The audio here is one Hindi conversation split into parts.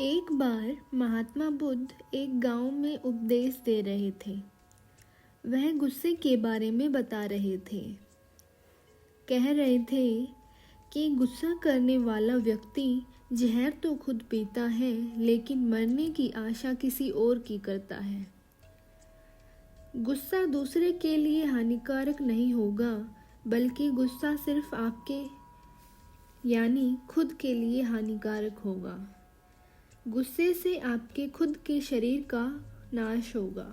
एक बार महात्मा बुद्ध एक गांव में उपदेश दे रहे थे। वह गुस्से के बारे में बता रहे थे। कह रहे थे कि गुस्सा करने वाला व्यक्ति जहर तो खुद पीता है, लेकिन मरने की आशा किसी और की करता है। गुस्सा दूसरे के लिए हानिकारक नहीं होगा, बल्कि गुस्सा सिर्फ आपके यानी खुद के लिए हानिकारक होगा। गुस्से से आपके खुद के शरीर का नाश होगा।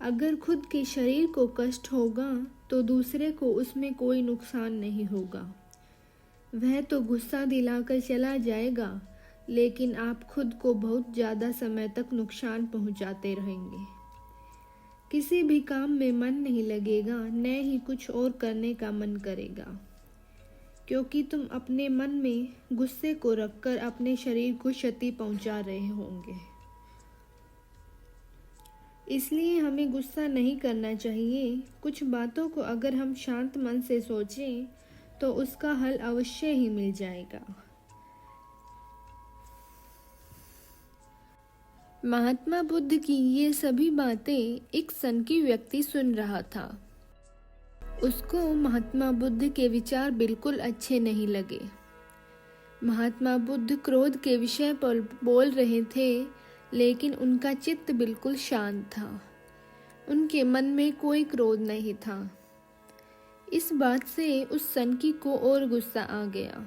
अगर खुद के शरीर को कष्ट होगा तो दूसरे को उसमें कोई नुकसान नहीं होगा। वह तो गुस्सा दिलाकर चला जाएगा, लेकिन आप खुद को बहुत ज़्यादा समय तक नुकसान पहुंचाते रहेंगे। किसी भी काम में मन नहीं लगेगा, न ही कुछ और करने का मन करेगा, क्योंकि तुम अपने मन में गुस्से को रखकर अपने शरीर को क्षति पहुंचा रहे होंगे। इसलिए हमें गुस्सा नहीं करना चाहिए। कुछ बातों को अगर हम शांत मन से सोचें तो उसका हल अवश्य ही मिल जाएगा। महात्मा बुद्ध की ये सभी बातें एक सनकी व्यक्ति सुन रहा था। उसको महात्मा बुद्ध के विचार बिल्कुल अच्छे नहीं लगे। महात्मा बुद्ध क्रोध के विषय पर बोल रहे थे, लेकिन उनका चित्त बिल्कुल शांत था। उनके मन में कोई क्रोध नहीं था। इस बात से उस सनकी को और गुस्सा आ गया।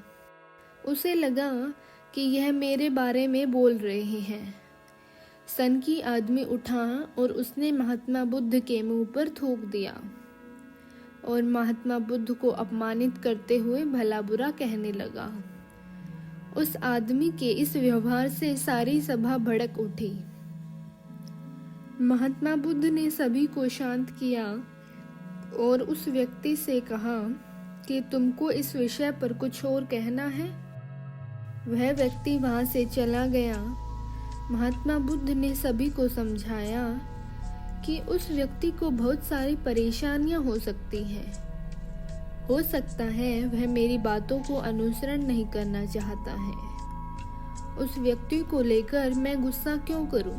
उसे लगा कि यह मेरे बारे में बोल रहे हैं। सनकी आदमी उठा और उसने महात्मा बुद्ध के मुंह पर थूक दिया और महात्मा बुद्ध को अपमानित करते हुए भला बुरा कहने लगा। उस आदमी के इस व्यवहार से सारी सभा भड़क उठी। महात्मा बुद्ध ने सभी को शांत किया और उस व्यक्ति से कहा कि तुमको इस विषय पर कुछ और कहना है। वह व्यक्ति वहां से चला गया। महात्मा बुद्ध ने सभी को समझाया कि उस व्यक्ति को बहुत सारी परेशानियां हो सकती हैं। हो सकता है वह मेरी बातों को अनुसरण नहीं करना चाहता है। उस व्यक्ति को लेकर मैं गुस्सा क्यों करूं?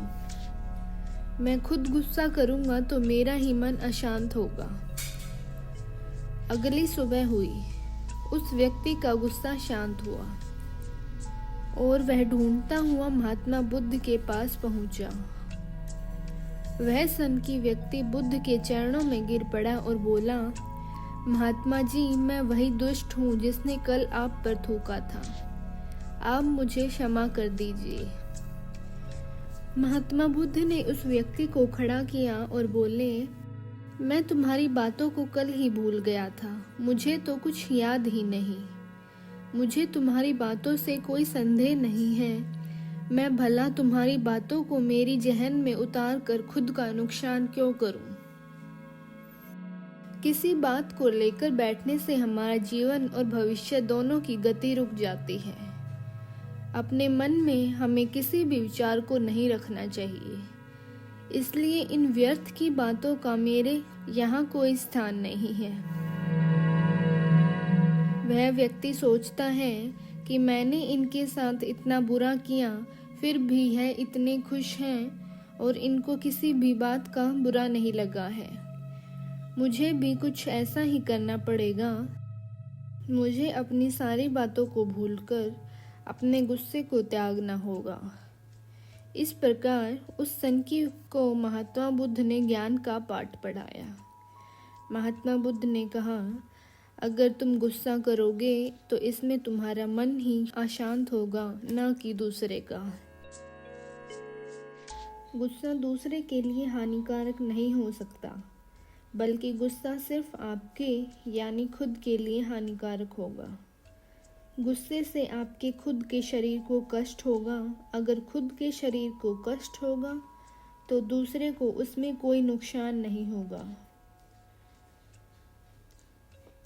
मैं खुद गुस्सा करूंगा तो मेरा ही मन अशांत होगा। अगली सुबह हुई। उस व्यक्ति का गुस्सा शांत हुआ और वह ढूंढता हुआ महात्मा बुद्ध के पास पहुंचा। वह सनकी व्यक्ति बुद्ध के चरणों में गिर पड़ा और बोला, महात्मा जी, मैं वही दुष्ट हूँ जिसने कल आप पर थूका था। आप मुझे क्षमा कर दीजिए। महात्मा बुद्ध ने उस व्यक्ति को खड़ा किया और बोले, मैं तुम्हारी बातों को कल ही भूल गया था। मुझे तो कुछ याद ही नहीं। मुझे तुम्हारी बातों से कोई संदेह नहीं है। मैं भला तुम्हारी बातों को मेरी जहन में उतार कर खुद का नुकसान क्यों करूं? किसी बात को लेकर बैठने से हमारा जीवन और भविष्य दोनों की गति रुक जाती है। अपने मन में हमें किसी भी विचार को नहीं रखना चाहिए। इसलिए इन व्यर्थ की बातों का मेरे यहाँ कोई स्थान नहीं है। वह व्यक्ति सोचता है कि मैंने इनके साथ इतना बुरा किया, फिर भी यह इतने खुश हैं और इनको किसी भी बात का बुरा नहीं लगा है। मुझे भी कुछ ऐसा ही करना पड़ेगा। मुझे अपनी सारी बातों को भूलकर अपने गुस्से को त्यागना होगा। इस प्रकार उस सनकी को महात्मा बुद्ध ने ज्ञान का पाठ पढ़ाया। महात्मा बुद्ध ने कहा, अगर तुम गुस्सा करोगे तो इसमें तुम्हारा मन ही अशांत होगा, न कि दूसरे का। गुस्सा दूसरे के लिए हानिकारक नहीं हो सकता, बल्कि गुस्सा सिर्फ आपके यानी खुद के लिए हानिकारक होगा। गुस्से से आपके खुद के शरीर को कष्ट होगा। अगर खुद के शरीर को कष्ट होगा तो दूसरे को उसमें कोई नुकसान नहीं होगा।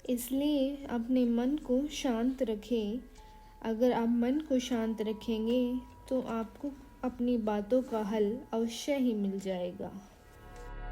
इसलिए अपने मन को शांत रखें। अगर आप मन को शांत रखेंगे तो आपको अपनी बातों का हल अवश्य ही मिल जाएगा।